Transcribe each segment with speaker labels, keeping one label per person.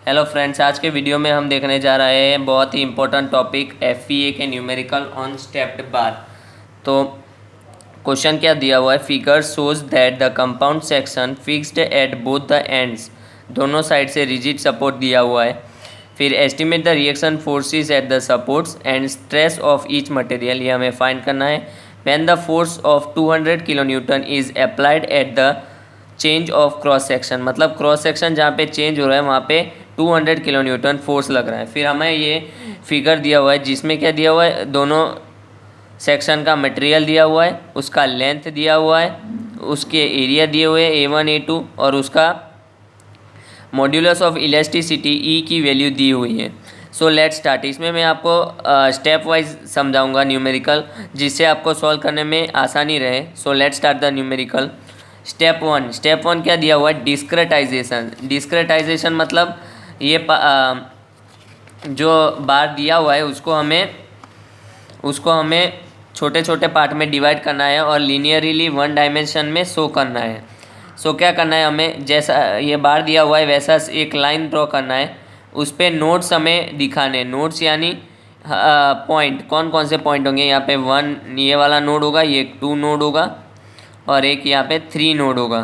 Speaker 1: Hello friends, आज के video में हम देखने जा रहे हैं बहुत ही इम्पोर्टेंट टॉपिक एफईए के न्यूमेरिकल ऑन स्टेप्ड बार। तो क्वेश्चन क्या दिया हुआ है, figure shows that the compound section fixed at both the ends, दोनों साइड से रिजिड सपोर्ट दिया हुआ है। फिर estimate the reaction forces at the supports and stress of each material, ये हमें फाइंड करना है। When the force of 200 kilo Newton is applied at the change of cross section, मतलब क्रॉस सेक्शन जहाँ पे चेंज हो रहा है वहाँ पे 200 किलो न्यूटन फोर्स लग रहा है। फिर हमें ये फिगर दिया हुआ है जिसमें क्या दिया हुआ है, दोनों सेक्शन का मटेरियल दिया हुआ है, उसका लेंथ दिया हुआ है, उसके एरिया दिए हुए हैं A1 A2 और उसका मॉड्यूलस ऑफ इलास्टिसिटी E की वैल्यू दी हुई है। So let's start. इसमें मैं आपको स्टेप वाइज समझाऊंगा न्यूमेरिकल, जिससे आपको सॉल्व करने में आसानी रहे। So let's start the numerical. Step one क्या दिया हुआ है, डिस्क्रेटाइजेशन। डिस्क्रेटाइजेशन मतलब ये जो बार दिया हुआ है उसको हमें छोटे छोटे पार्ट में डिवाइड करना है और लीनियरली वन डायमेंशन में शो करना है। सो क्या करना है, हमें जैसा ये बार दिया हुआ है वैसा एक लाइन ड्रॉ करना है, उस पर नोड्स हमें दिखाने। नोड्स यानी पॉइंट, कौन कौन से पॉइंट होंगे, यहाँ पे 1 ये वाला नोड होगा, ये 2 नोड होगा और एक यहाँ पे 3 नोड होगा।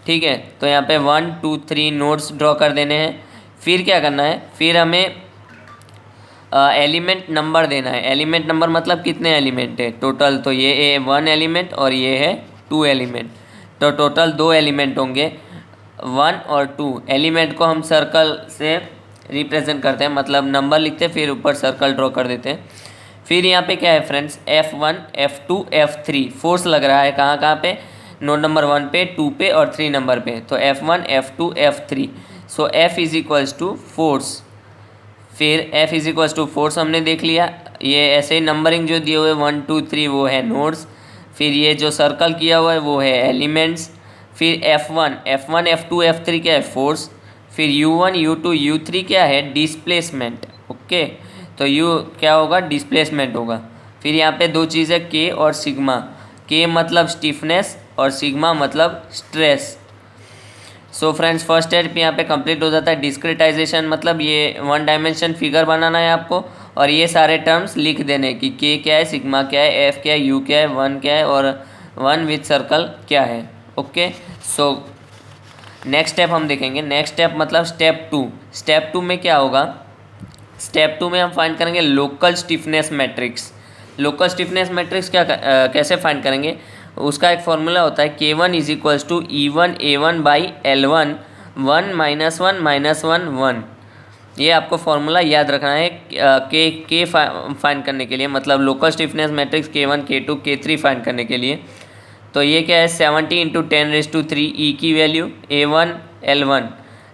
Speaker 1: ठीक है, तो यहाँ पे 1 2 3 नोड्स ड्रॉ कर देने हैं। फिर क्या करना है, फिर हमें एलिमेंट नंबर देना है। एलिमेंट नंबर मतलब कितने एलिमेंट है टोटल, तो ये है 1 एलिमेंट और ये है 2 एलिमेंट, तो टोटल 2 एलिमेंट होंगे 1 और 2। एलिमेंट को हम सर्कल से रिप्रेजेंट करते हैं, मतलब नंबर लिखते हैं फिर ऊपर सर्कल ड्रॉ कर देते हैं। फिर यहाँ पे क्या है friends, F1 F2 F3 force लग रहा है कहाँ कहाँ पे, नोड नंबर 1 पे, 2 पे और 3 नंबर पे, तो F1 F2 F3। So F is equals to force. फिर F is equals to force हमने देख लिया। ये ऐसे ही नंबरिंग जो दिए हुए 1 2 3 वो है नोड्स। फिर ये जो सर्कल किया हुआ है वो है एलिमेंट्स। फिर F1 F2 F3 क्या है, फोर्स। फिर U1 U2 U3 क्या है, डिस्प्लेसमेंट। ओके, तो U क्या होगा, डिस्प्लेसमेंट होगा। फिर यहाँ पे दो चीज़ें K और सिग्मा। K मतलब स्टिफनेस और सिग्मा मतलब stress. So friends, first step यहाँ पे कंप्लीट हो जाता है। डिस्क्रिटाइजेशन मतलब ये वन डायमेंशन फिगर बनाना है आपको और ये सारे टर्म्स लिख देने कि K क्या है, सिग्मा क्या है, F क्या है, U क्या है, 1 क्या है और 1 विथ सर्कल क्या है। ओके, सो नेक्स्ट स्टेप हम देखेंगे। नेक्स्ट स्टेप मतलब स्टेप 2। स्टेप 2 में क्या होगा, स्टेप 2 में हम फाइंड करेंगे local stiffness matrix. Local stiffness matrix कैसे फाइंड करेंगे, उसका एक फॉर्मूला होता है K1 is equals to E1 A1 by L1 1 -1 -1 1। ये आपको फॉर्मूला याद रखना है के फाइंड करने के लिए, मतलब local stiffness matrix K1 K2 K3 find करने के लिए। तो ये क्या है, 70 इंटू 10⁻³ E की वैल्यू A1 L1,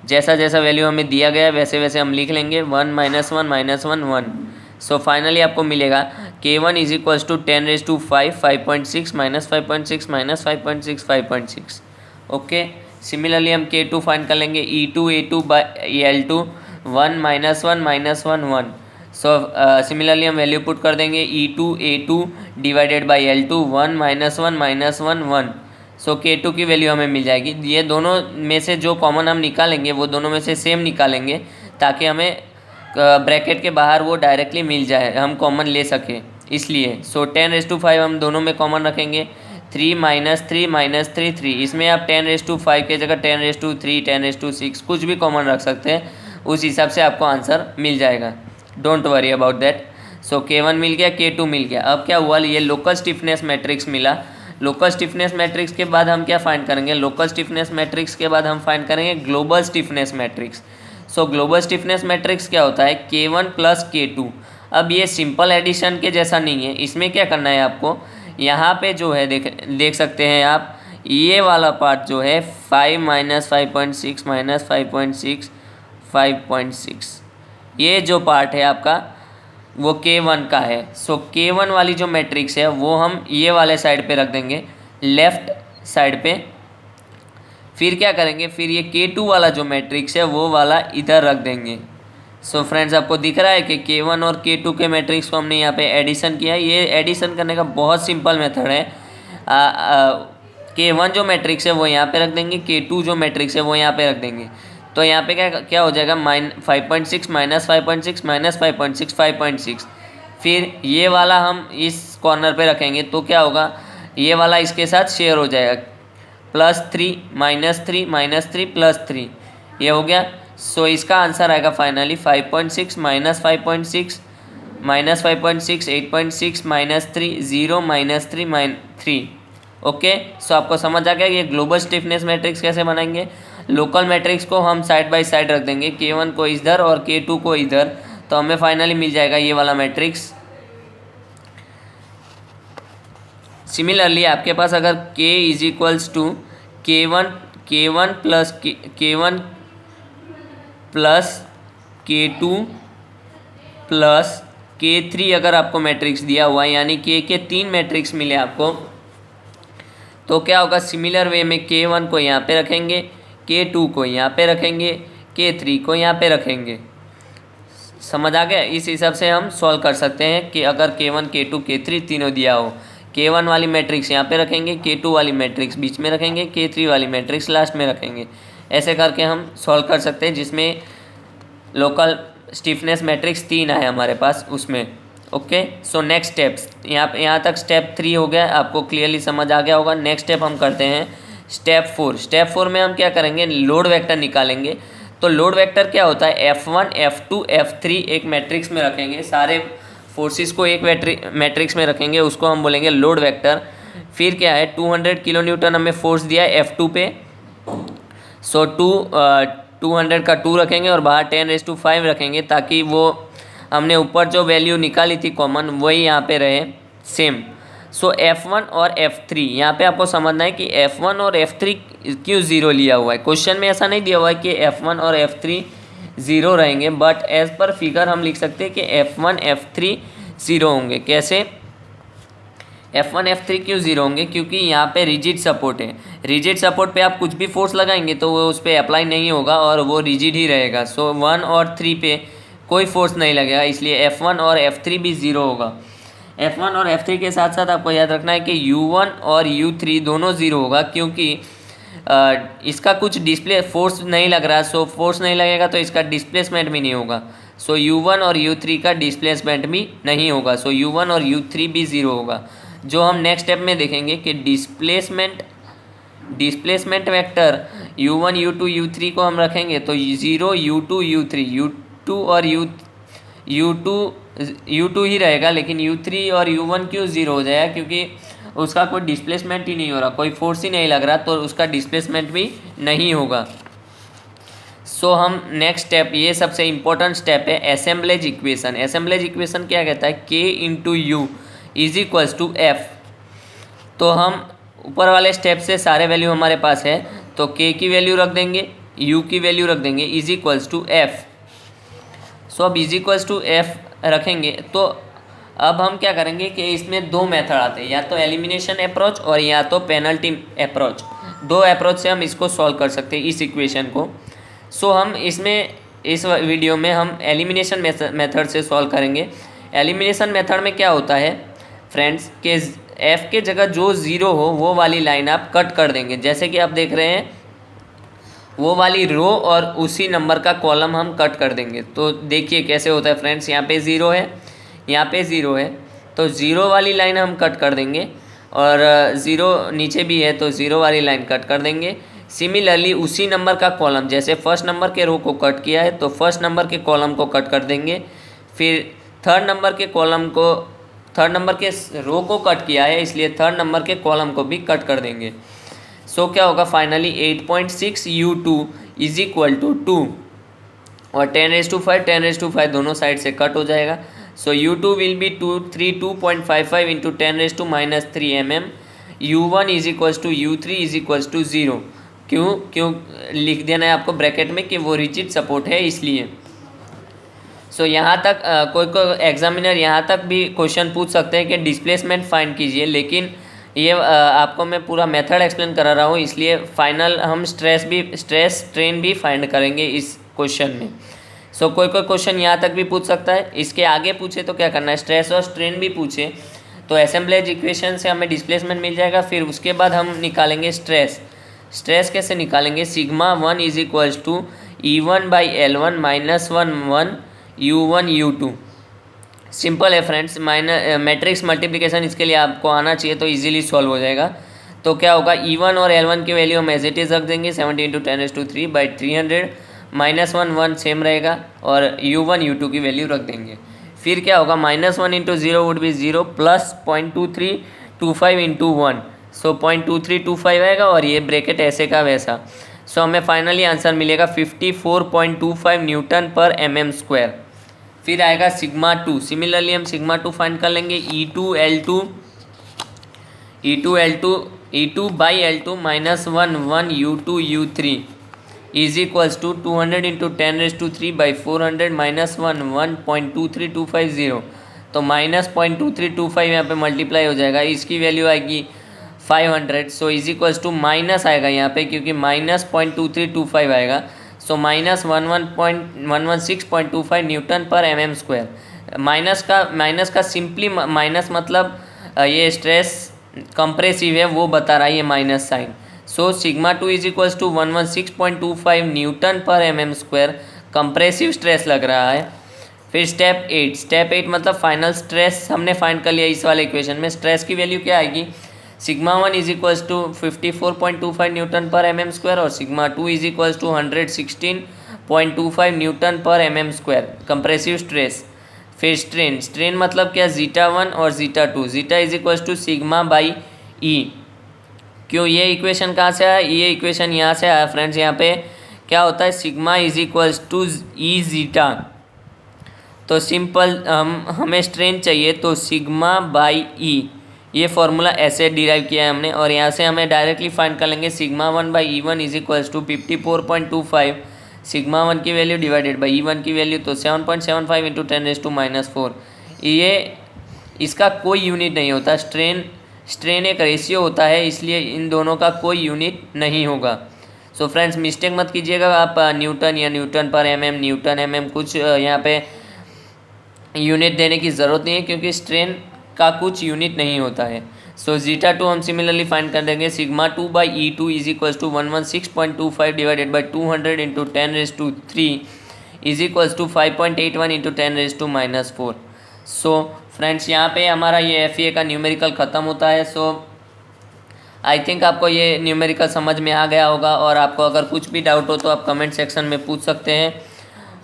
Speaker 1: जैसा जैसा वैल्यू हमें दिया गया है वैसे वैसे हम लिख लेंगे 1 -1 -1 1। सो फाइनली आपको मिलेगा K1 is equals to 10⁵ 5.6 -5.6 -5.6 5.6। Okay, similarly हम K2 फाइंड कर लेंगे E2 A2 by L2 1 -1 -1 1। So similarly हम वैल्यू पुट कर देंगे E2 A2 divided by L2 1 -1 -1 1। So K2 की वैल्यू हमें मिल जाएगी। ये दोनों में से जो कॉमन हम निकालेंगे वो दोनों में से सेम निकालेंगे ताकि हमें ब्रैकेट के बाहर वो डायरेक्टली मिल जाए, हम कॉमन ले सकें इसलिए। सो 10⁵ हम दोनों में कॉमन रखेंगे। 3 -3 -3 3, इसमें आप 10⁵ के जगह 10⁵3 10⁵6 कुछ भी कॉमन रख सकते हैं, उस हिसाब से आपको आंसर मिल जाएगा। Don't worry about that. So K1 मिल गया, K2 मिल गया। अब क्या हुआ, ये लोकल स्टिफनेस मैट्रिक्स मिला। लोकल स्टिफनेस मैट्रिक्स के बाद हम क्या फाइंड करेंगे, लोकल स्टिफनेस मैट्रिक्स के बाद हम फाइंड करेंगे ग्लोबल स्टिफनेस मैट्रिक्स। सो ग्लोबल स्टिफनेस मैट्रिक्स क्या होता है, K1 प्लस K2। अब ये सिंपल एडिशन के जैसा नहीं है, इसमें क्या करना है आपको, यहाँ पे जो है देख सकते हैं आप, ये वाला पार्ट जो है 5 -5.6 -5.6 5.6, ये जो पार्ट है आपका वो K1 का है। सो K1 वाली जो मैट्रिक्स है वो हम ये वाले साइड पे रख देंगे, लेफ़्ट साइड पे। फिर क्या करेंगे, फिर ये K2 वाला जो मैट्रिक्स है वो वाला इधर रख देंगे। सो फ्रेंड्स, आपको दिख रहा है कि K1 और K2 के मैट्रिक्स को हमने यहाँ पे एडिशन किया है। ये एडिशन करने का बहुत सिंपल मेथड है। K1 जो मैट्रिक्स है वो यहाँ पे रख देंगे, K2 जो मैट्रिक्स है वो यहाँ पे रख देंगे। तो यहाँ पे क्या क्या हो जाएगा, 5.6 माइनस 5.6 माइनस 5.6 5.6। फिर ये वाला हम इस कॉर्नर पे रखेंगे तो क्या होगा, ये वाला इसके साथ शेयर हो जाएगा, +3 -3 -3 +3, ये हो गया। सो इसका आंसर आएगा फाइनली 5.6 माइनस 5.6 माइनस 5.6 8.6 -3 0 -3 3। ओके, सो आपको समझ आ गया ये ग्लोबल स्टिफनेस मैट्रिक्स कैसे बनाएंगे। लोकल मैट्रिक्स को हम साइड बाय साइड रख देंगे, K1 को इधर और K2 को इधर, तो हमें फाइनली मिल जाएगा ये वाला मैट्रिक्स। सिमिलरली आपके पास अगर K is equals to K1 plus K2 plus K3 अगर आपको मैट्रिक्स दिया हुआ है, यानी K के 3 मैट्रिक्स मिले आपको, तो क्या होगा, सिमिलर वे में K1 को यहाँ पे रखेंगे, K2 को यहाँ पे रखेंगे, K3 को यहाँ पे रखेंगे। समझ आ गया। इस हिसाब से हम सॉल्व कर सकते हैं कि अगर K1 K2 K3 तीनों दिया हो, K1 वाली मैट्रिक्स यहाँ पे रखेंगे, K2 वाली मैट्रिक्स बीच में रखेंगे, K3 वाली मैट्रिक्स लास्ट में रखेंगे। ऐसे करके हम सॉल्व कर सकते हैं जिसमें लोकल स्टिफनेस मैट्रिक्स 3 आए हमारे पास उसमें। ओके, सो नेक्स्ट स्टेप्स, यहाँ तक स्टेप 3 हो गया, आपको क्लियरली समझ आ गया होगा। नेक्स्ट स्टेप हम करते हैं स्टेप 4। स्टेप 4 में हम क्या करेंगे, लोड वेक्टर निकालेंगे। तो लोड वेक्टर क्या होता है, F1 F2 F3 एक मैट्रिक्स में रखेंगे, सारे फोर्सेस को एक मैट्रिक्स में रखेंगे, उसको हम बोलेंगे लोड वेक्टर। फिर क्या है, 200 किलो न्यूटन हमें फोर्स दिया है F2 पे, सो 200 का 2 रखेंगे और बाहर 10⁵ रखेंगे, ताकि वो हमने ऊपर जो वैल्यू निकाली थी कॉमन वही यहाँ पे रहे सेम। सो F1 और F3 यहाँ पे आपको समझना है कि F1 और F3 क्यों 0 लिया हुआ है। क्वेश्चन में ऐसा नहीं दिया हुआ है कि F1 और F3 0 रहेंगे, बट एज पर फिगर हम लिख सकते हैं कि F1 F3 0 होंगे। कैसे F1 F3 क्यों 0 होंगे, क्योंकि यहाँ पे रिजिड सपोर्ट है। रिजिड सपोर्ट पे आप कुछ भी फोर्स लगाएंगे तो वो उस पर अप्लाई नहीं होगा और वो रिजिड ही रहेगा। सो 1 और 3 पे कोई फोर्स नहीं लगेगा, इसलिए F1 और F3 भी 0 होगा। F1 और F3 के साथ साथ आपको याद रखना है कि U1 और U3 दोनों 0 होगा, क्योंकि इसका कुछ डिस्प्ले फोर्स नहीं लग रहा है। सो फोर्स नहीं लगेगा तो इसका डिस्प्लेसमेंट भी नहीं होगा। सो U1 और U3 का डिस्प्लेसमेंट भी नहीं होगा। सो U1 और U3 भी 0 होगा, जो हम नेक्स्ट स्टेप में देखेंगे कि displacement vector U1 U2 U3 को हम रखेंगे तो 0 U2 U3 U2 और U2 ही रहेगा, लेकिन U3 और U1 क्यों 0 हो जाएगा, क्योंकि उसका कोई डिस्प्लेसमेंट ही नहीं हो रहा, कोई फोर्स ही नहीं लग रहा, तो उसका डिस्प्लेसमेंट भी नहीं होगा। सो हम नेक्स्ट स्टेप, ये सबसे इम्पोर्टेंट स्टेप है असेंबलेज इक्वेशन। असेंबलेज इक्वेशन क्या कहता है, K into U is equals to F। तो हम ऊपर वाले स्टेप से सारे वैल्यू हमारे पास है, तो K की वैल्यू रख देंगे, U की वैल्यू रख देंगे, इज इक्वल्स टू F। सो अब इज इक्वल्स टू F रखेंगे, तो अब हम क्या करेंगे कि इसमें 2 मेथड आते हैं, या तो एलिमिनेशन अप्रोच और या तो पेनल्टी अप्रोच। 2 अप्रोच से हम इसको सॉल्व कर सकते हैं इस इक्वेशन को। सो हम इसमें इस वीडियो में हम एलिमिनेशन मेथड से सॉल्व करेंगे। एलिमिनेशन मेथड में क्या होता है फ्रेंड्स, कि F के जगह जो 0 हो वो वाली लाइन आप कट कर देंगे। जैसे कि आप देख रहे हैं वो वाली रो और उसी नंबर का कॉलम हम कट कर देंगे। तो देखिए कैसे होता है फ्रेंड्स, यहाँ पे 0 है, यहाँ पे 0 है, तो 0 वाली लाइन हम कट कर देंगे, और 0 नीचे भी है तो 0 वाली लाइन कट कर देंगे। सिमिलरली उसी नंबर का कॉलम, जैसे फर्स्ट नंबर के रो को कट किया है तो फर्स्ट नंबर के कॉलम को कट कर देंगे, फिर थर्ड नंबर के रो को कट किया है, इसलिए थर्ड नंबर के कॉलम को भी कट कर देंगे। सो क्या होगा finally 8.6 U2 is equal to 2, और 10⁵ दोनों साइड से कट हो जाएगा। So U2 will be 32.55 into 10⁻³ mm। U1 is equals to U3 is equals to 0। क्यों लिख देना है आपको ब्रैकेट में कि वो रिजिड सपोर्ट है इसलिए। सो यहाँ तक कोई एग्जामिनर यहाँ तक भी क्वेश्चन पूछ सकते हैं कि डिस्प्लेसमेंट फाइंड कीजिए, लेकिन ये आपको मैं पूरा मेथड एक्सप्लेन करा रहा हूँ, इसलिए फाइनल हम स्ट्रेस स्ट्रेन भी फाइंड करेंगे इस क्वेश्चन में। सो कोई क्वेश्चन यहाँ तक भी पूछ सकता है। इसके आगे पूछे तो क्या करना है, स्ट्रेस और स्ट्रेन भी पूछे तो असेंबलेज इक्वेशन से हमें डिस्प्लेसमेंट मिल जाएगा। फिर उसके बाद हम निकालेंगे स्ट्रेस कैसे निकालेंगे, σ1 is equals to E1/L1 -1 U1 U2। Simple है फ्रेंड्स, मैट्रिक्स मल्टीप्लिकेशन इसके लिए आपको आना चाहिए तो इजीली सॉल्व हो जाएगा। तो क्या होगा, E1 और L1 की वैल्यू हम एज इट इज़ रख देंगे 70 × 10⁻³ -1 1 सेम रहेगा, और U1 U2 की वैल्यू रख देंगे। फिर क्या होगा, -1 × 0 वुड बी 0 प्लस 0.2325 × 1, सो 0.2325 आएगा, और ये ब्रैकेट ऐसे का वैसा। सो हमें फाइनली आंसर मिलेगा 54.25 Nm²। फिर आएगा सिग्मा 2। सिमिलरली हम सिग्मा 2 फाइंड कर लेंगे। E2/L2 -1 U2 U3 is equals to 200 × 10⁻³ -1 1.23250। तो -0.2325 यहाँ पे मल्टीप्लाई हो जाएगा, इसकी वैल्यू आएगी 500। So is equals to minus आएगा यहाँ पे, क्योंकि -0.2325 आएगा, सो -116.25 Nm²। माइनस का सिंपली माइनस मतलब ये स्ट्रेस कंप्रेसिव है वो बता रहा है ये minus sign. So sigma 2 is equals to 116.25 Nm², compressive stress लग रहा है। फिर स्टेप 8 मतलब फाइनल स्ट्रेस हमने फाइंड कर लिया इस वाले इक्वेशन में। स्ट्रेस की वैल्यू क्या आएगी, sigma 1 is equals to 54.25 Nm², और sigma 2 is equals to 116.25 Nm² compressive stress. फिर स्ट्रेन मतलब क्या, ζ1 और ζ2, zeta is equals to σ/E। क्यों ये इक्वेशन कहाँ से आया, ये इक्वेशन यहाँ से आया फ्रेंड्स। यहाँ पे क्या होता है, sigma is equals to E∞। तो सिंपल हमें स्ट्रेन चाहिए तो σ/E, ये फॉर्मूला ऐसे डिराइव किया है हमने, और यहाँ से हमें डायरेक्टली फाइंड कर लेंगे sigma 1/E1 is equals to 54.25 sigma 1 की वैल्यू डिवाइडेड बाई E1 की वैल्यू, तो 7.75 × 10⁻⁻⁴। ये इसका कोई यूनिट नहीं होता, स्ट्रेन एक रेशियो होता है, इसलिए इन दोनों का कोई यूनिट नहीं होगा। सो फ्रेंड्स मिस्टेक मत कीजिएगा, आप न्यूटन या Nm न्यूटन mm कुछ यहाँ पे यूनिट देने की ज़रूरत नहीं है, क्योंकि स्ट्रेन का कुछ यूनिट नहीं होता है। सो ζ2 हम सिमिलरली फाइंड कर देंगे, sigma 2/E2 is equals to 116.25 divided by 200 × 10⁻³ is equals to 5.81 × 10⁻⁻⁴। So friends यहाँ पे हमारा ये FEA का न्यूमेरिकल ख़त्म होता है। सो आई थिंक आपको ये न्यूमेरिकल समझ में आ गया होगा, और आपको अगर कुछ भी डाउट हो तो आप कमेंट सेक्शन में पूछ सकते हैं।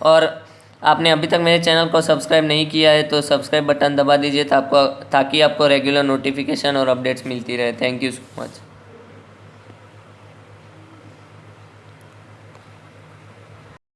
Speaker 1: और आपने अभी तक मेरे चैनल को सब्सक्राइब नहीं किया है तो सब्सक्राइब बटन दबा दीजिए ताकि आपको रेगुलर नोटिफिकेशन और अपडेट्स मिलती रहे। Thank you so much.